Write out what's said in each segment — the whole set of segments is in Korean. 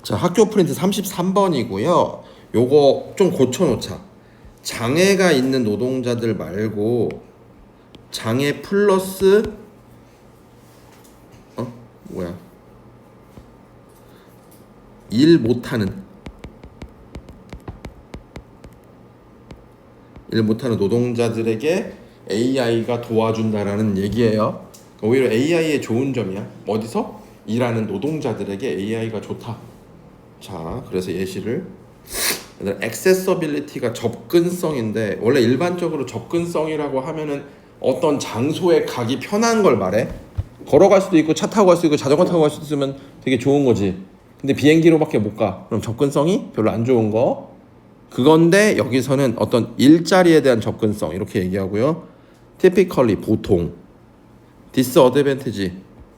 자, 학교 프린트 33번이고요. 요거 좀 고쳐놓자. 장애가 있는 노동자들 말고 장애 플러스 뭐야? 일 못하는 노동자들에게 AI가 도와준다라는 얘기예요. 오히려 AI의 좋은 점이야. 어디서? 일하는 노동자들에게 AI가 좋다. 자, 그래서 예시를 액세서빌리티가 접근성인데, 원래 일반적으로 접근성이라고 하면은 어떤 장소에 가기 편한 걸 말해. 걸어갈 수도 있고 차 타고 갈 수도 있고 자전거 타고 갈 수도 있으면 되게 좋은 거지. 근데 비행기로밖에 못 가. 그럼 접근성이 별로 안 좋은 거. 그건데 여기서는 어떤 일자리에 대한 접근성 이렇게 얘기하고요. typically 보통, disadvantage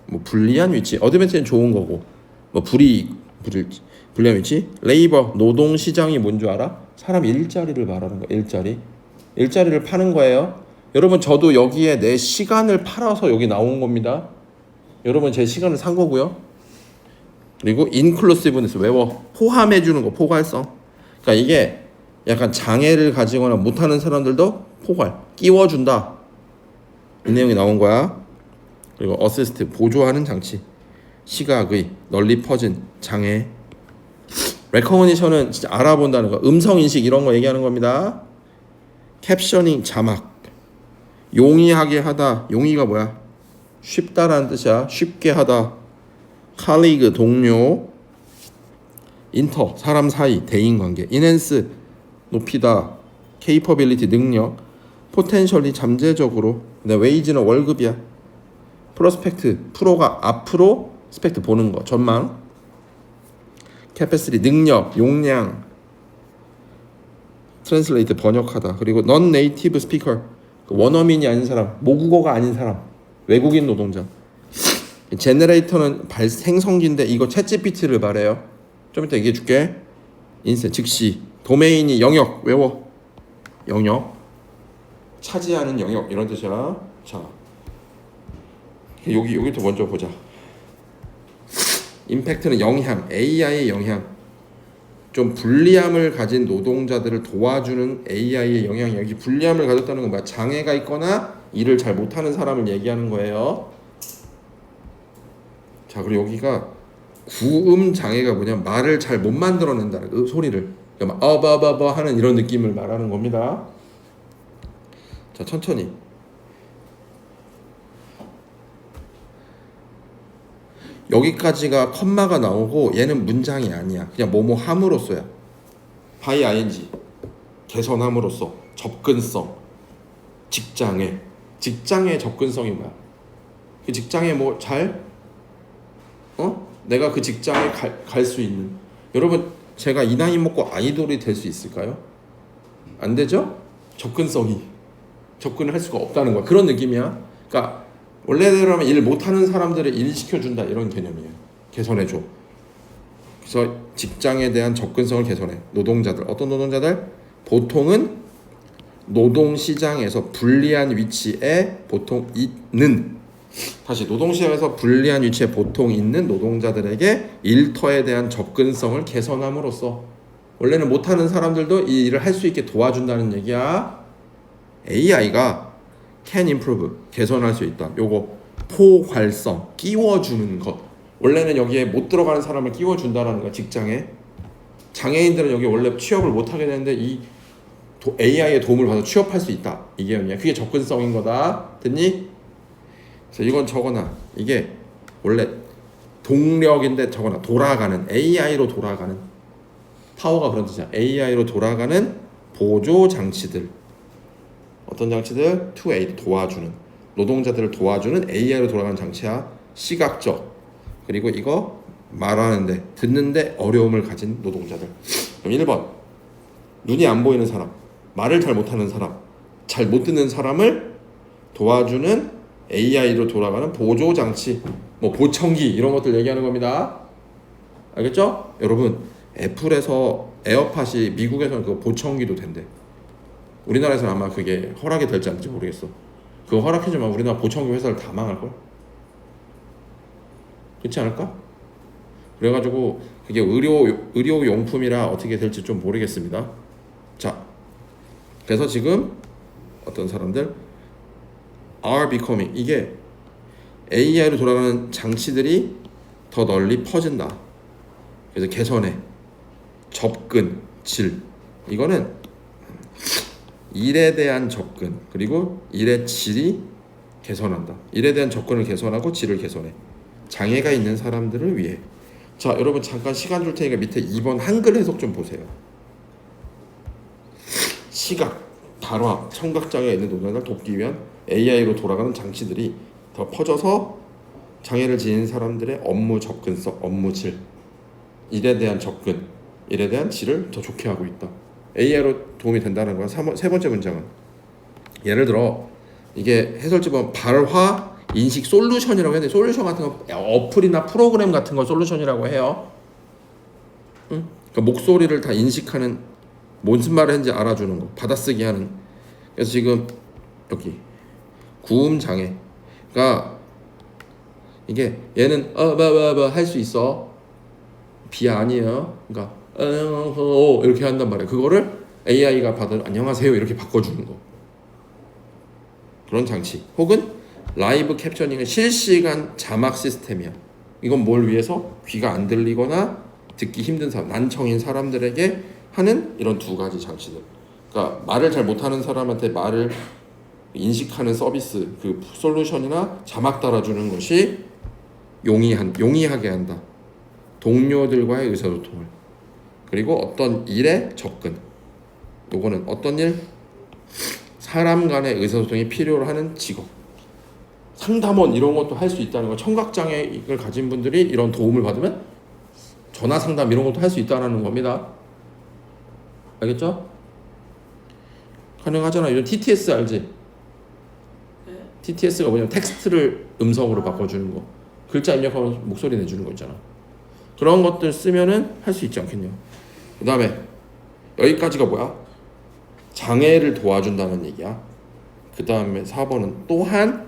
뭐 불리한 위치, 어드밴티지는 좋은 거고, 뭐 불리한 위치, 레이버 노동 시장이 뭔 줄 알아? 사람 일자리를 말하는 거. 일자리를 파는 거예요. 여러분, 저도 여기에 내 시간을 팔아서 여기 나온 겁니다. 여러분, 제 시간을 산 거고요. 그리고 inclusiveness, 외워, 포함해 주는 거, 포괄성. 그러니까 이게 약간 장애를 가지거나 못하는 사람들도 끼워준다, 이 내용이 나온 거야. 그리고 어시스트, 보조하는 장치, 시각의 널리 퍼진 장애. 레커그니션은 진짜 알아본다는 거, 음성 인식 이런 거 얘기하는 겁니다. 캡셔닝, 자막, 용이하게 하다. 용이가 뭐야? 쉽다라는 뜻이야. 쉽게 하다. 칼리그, 동료. 인터, 사람 사이, 대인관계. 인핸스, 높이다. 케이퍼빌리티, 능력. 포텐셜리, 잠재적으로. 웨이지는 월급이야. 프로스펙트, 프로가 앞으로, 스펙트 보는 거, 전망. 캐패시티, 능력, 용량. 트랜슬레이트, 번역하다. 그리고 non native speaker, 원어민이 아닌 사람, 모국어가 아닌 사람, 외국인 노동자. 제너레이터는 생성기인데 이거 챗GPT를 말해요. 좀 이따 얘기해 줄게. 인쇄, 즉시. 도메인이 영역, 외워. 영역, 차지하는 영역 이런 뜻이야. 자, 여기부터 먼저 보자. 임팩트는 영향, AI의 영향. 좀 불리함을 가진 노동자들을 도와주는 AI의 영향이. 여기 불리함을 가졌다는 건 뭐야? 장애가 있거나 일을 잘 못하는 사람을 얘기하는 거예요. 자, 그리고 여기가 구음 장애가 뭐냐면 말을 잘 못 만들어낸다는 소리를, 그러니까 어버버버 하는 이런 느낌을 말하는 겁니다. 자, 천천히. 여기까지가 컴마가 나오고 얘는 문장이 아니야. 그냥 뭐뭐 함으로써야. by ing, 개선함으로써. 접근성, 직장의 접근성이 뭐야? 그 직장에 뭐 내가 그 직장에 갈 수 있는. 여러분, 제가 이 나이 먹고 아이돌이 될 수 있을까요? 안 되죠? 접근을 할 수가 없다는 거야. 그런 느낌이야. 그러니까 원래대로 하면 일 못하는 사람들을 일 시켜준다, 이런 개념이에요. 개선해줘. 그래서 직장에 대한 접근성을 개선해. 노동자들, 어떤 노동자들? 보통은 노동시장에서 불리한 위치에 보통 있는, 다시 노동시장에서 불리한 위치에 보통 있는 노동자들에게 일터에 대한 접근성을 개선함으로써, 원래는 못하는 사람들도 이 일을 할 수 있게 도와준다는 얘기야. AI가 can improve, 개선할 수 있다. 요거 포괄성, 끼워주는 것. 원래는 여기에 못 들어가는 사람을 끼워준다라는 거야. 직장에 장애인들은 여기 원래 취업을 못 하게 되는데 이 AI의 도움을 받아 취업할 수 있다, 이게 아니야. 그게 접근성인 거다. 됐니? 그래서 이건 적어놔. 이게 원래 동력인데 적어놔. 돌아가는, AI로 돌아가는, 파워가 그런 뜻이야. AI로 돌아가는 보조 장치들. 어떤 장치들? to aid, 도와주는, 노동자들을 도와주는 AI로 돌아가는 장치야. 시각적. 그리고 이거 말하는데, 듣는데 어려움을 가진 노동자들. 그럼 1번, 눈이 안 보이는 사람, 말을 잘 못하는 사람, 잘 못 듣는 사람을 도와주는 AI로 돌아가는 보조 장치, 뭐 보청기 이런 것들 얘기하는 겁니다. 알겠죠? 여러분, 애플에서 에어팟이 미국에서는 그거 보청기도 된대. 우리나라에서는 아마 그게 허락이 될지 안 될지 모르겠어. 그거 허락해주면 우리나라 보청기 회사를 다 망할걸? 그렇지 않을까? 그래가지고 그게 의료 용품이라 어떻게 될지 좀 모르겠습니다. 자, 그래서 지금 어떤 사람들 are becoming, 이게 AI로 돌아가는 장치들이 더 널리 퍼진다. 그래서 개선해, 접근, 질, 이거는 일에 대한 접근 그리고 일의 질이 개선한다. 일에 대한 접근을 개선하고 질을 개선해. 장애가 있는 사람들을 위해. 자, 여러분 잠깐 시간 줄 테니까 밑에 2번 한글 해석 좀 보세요. 시각, 발화, 청각장애가 있는 노동자를 돕기 위한 AI로 돌아가는 장치들이 더 퍼져서 장애를 지닌 사람들의 업무 접근성, 업무 질, 일에 대한 접근, 일에 대한 질을 더 좋게 하고 있다. AI로 도움이 된다는 거야. 세 번째 문장은 예를 들어 이게 해설지 보면 발화 인식 솔루션이라고 했는데, 솔루션 같은 거 어플이나 프로그램 같은 거 솔루션이라고 해요. 응? 그러니까 목소리를 다 인식하는, 무슨 말을 했는지 알아주는 거, 받아쓰기 하는. 그래서 지금 여기 구음 장애, 그러니까 이게 얘는 할 수 있어, 비 아니에요. 그러니까 이렇게 한단 말이에요. 그거를 AI가 받아 안녕하세요 이렇게 바꿔주는 거, 그런 장치. 혹은 라이브 캡처닝은 실시간 자막 시스템이야. 이건 뭘 위해서? 귀가 안 들리거나 듣기 힘든 사람, 난청인 사람들에게 하는 이런 두 가지 장치들. 그러니까 말을 잘 못하는 사람한테 말을 인식하는 서비스, 그 솔루션이나 자막 달아주는 것이 용이하게 한다. 동료들과의 의사소통을. 그리고 어떤 일에 접근. 요거는 어떤 일? 사람 간의 의사소통이 필요로 하는 직업. 상담원 이런 것도 할 수 있다는 거. 청각장애를 가진 분들이 이런 도움을 받으면 전화 상담 이런 것도 할 수 있다는 겁니다. 알겠죠? 가능하잖아. 요즘 TTS 알지? 네. TTS가 뭐냐면 텍스트를 음성으로 바꿔주는 거. 글자 입력하면 목소리 내주는 거 있잖아. 그런 것들 쓰면은 할 수 있지 않겠냐. 그 다음에 여기까지가 뭐야? 장애를 도와준다는 얘기야. 그 다음에 4번은 또한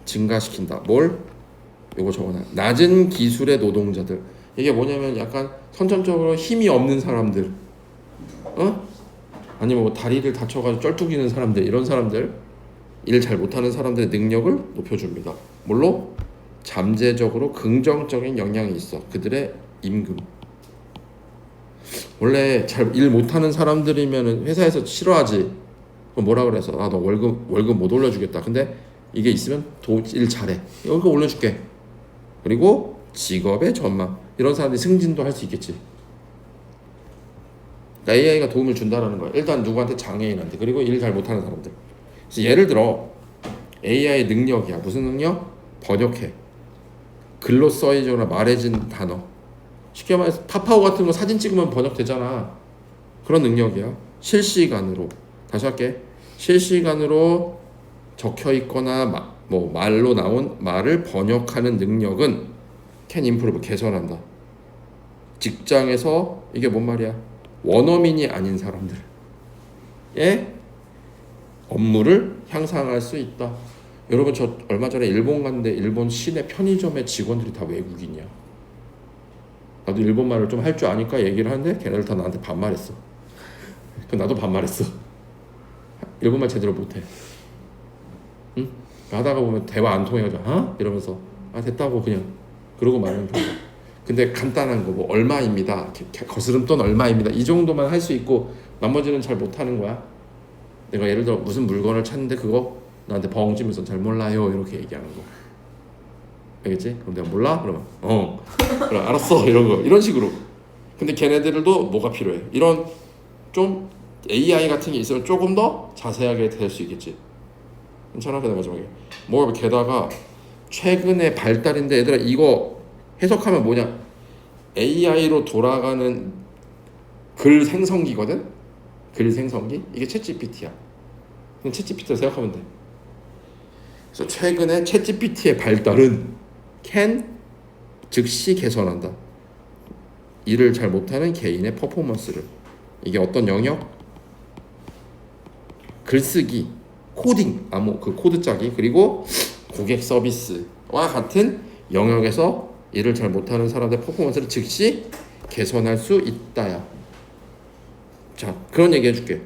증가시킨다. 뭘? 요거 적어놔. 낮은 기술의 노동자들. 이게 뭐냐면 약간 선천적으로 힘이 없는 사람들, 아니면 뭐 다리를 다쳐가지고 쩔뚝이는 사람들, 이런 사람들, 일 잘 못하는 사람들의 능력을 높여줍니다. 물론 잠재적으로 긍정적인 영향이 있어. 그들의 임금. 원래 잘 일 못하는 사람들이면 회사에서 싫어하지. 뭐라 그래서 너 월급 못 올려주겠다. 근데 이게 있으면 일 잘해. 월급 올려줄게. 그리고 직업의 전망. 이런 사람들이 승진도 할 수 있겠지. 그러니까 AI가 도움을 준다라는 거야. 일단 누구한테? 장애인한테. 그리고 일 잘 못하는 사람들. 그래서 예를 들어 AI의 능력이야. 무슨 능력? 번역해. 글로 써있거나 말해진 단어. 쉽게 말해서 파파고 같은 거 사진 찍으면 번역되잖아. 그런 능력이야. 실시간으로. 다시 할게. 실시간으로 적혀 있거나 말로 나온 말을 번역하는 능력은 can improve, 개선한다. 직장에서 이게 뭔 말이야? 원어민이 아닌 사람들의 업무를 향상할 수 있다. 여러분 저 얼마 전에 일본 갔는데 일본 시내 편의점의 직원들이 다 외국인이야. 나도 일본말을 좀 할 줄 아니까 얘기를 하는데 걔네들 다 나한테 반말했어. 나도 반말했어. 일본말 제대로 못해. 응? 하다가 보면 대화 안 통해가지고 이러면서 됐다고 그냥 그러고 말하면 별로. 근데 간단한 거 뭐 얼마입니다. 거스름돈 얼마입니다. 이 정도만 할 수 있고 나머지는 잘 못하는 거야. 내가 예를 들어 무슨 물건을 찾는데 그거 나한테 벙찌면서 잘 몰라요 이렇게 얘기하는 거. 알겠지? 그럼 내가 몰라? 그러면 그래 알았어 이런 거, 이런 식으로. 근데 걔네들도 뭐가 필요해? 이런 좀 AI 같은 게 있으면 조금 더 자세하게 될 수 있겠지. 괜찮아? 그다음 마지막에 뭐 게다가 최근에 발달인데 얘들아 이거 해석하면 뭐냐? AI로 돌아가는 글 생성기거든? 글 생성기? 이게 챗GPT야. 그냥 챗GPT로 생각하면 돼. 그래서 최근에 챗GPT의 발달은 can 즉시 개선한다. 일을 잘 못하는 개인의 퍼포먼스를. 이게 어떤 영역? 글쓰기, 코딩, 그 코드 짜기, 그리고 고객 서비스와 같은 영역에서 일을 잘 못하는 사람들의 퍼포먼스를 즉시 개선할 수 있다야. 자, 그런 얘기 해줄게.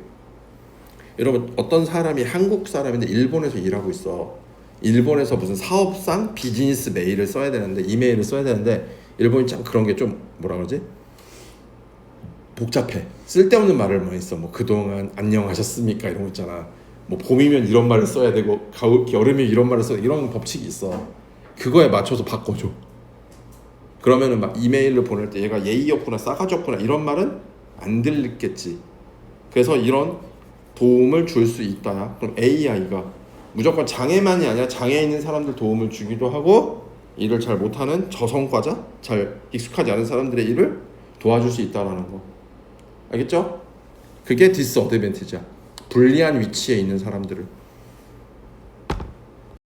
여러분, 어떤 사람이 한국 사람인데 일본에서 일하고 있어. 일본에서 무슨 사업상 비즈니스 메일을 써야 되는데, 이메일을 써야 되는데, 일본이 참 그런 게 좀 뭐라 그러지? 복잡해. 쓸데없는 말을 많이 써. 뭐 그동안 안녕하셨습니까 이런 거 있잖아. 뭐 봄이면 이런 말을 써야 되고 여름이면 이런 말을 써야 돼. 이런 법칙이 있어. 그거에 맞춰서 바꿔줘. 그러면은 막 이메일을 보낼 때 얘가 예의 없구나 싸가지 없구나 이런 말은 안 들리겠지. 그래서 이런 도움을 줄 수 있다. 그럼 AI가 무조건 장애만이 아니라 장애 있는 사람들 도움을 주기도 하고 일을 잘 못하는 저성과자, 잘 익숙하지 않은 사람들의 일을 도와줄 수 있다라는 거. 알겠죠? 그게 디스어드밴티지야. 불리한 위치에 있는 사람들을.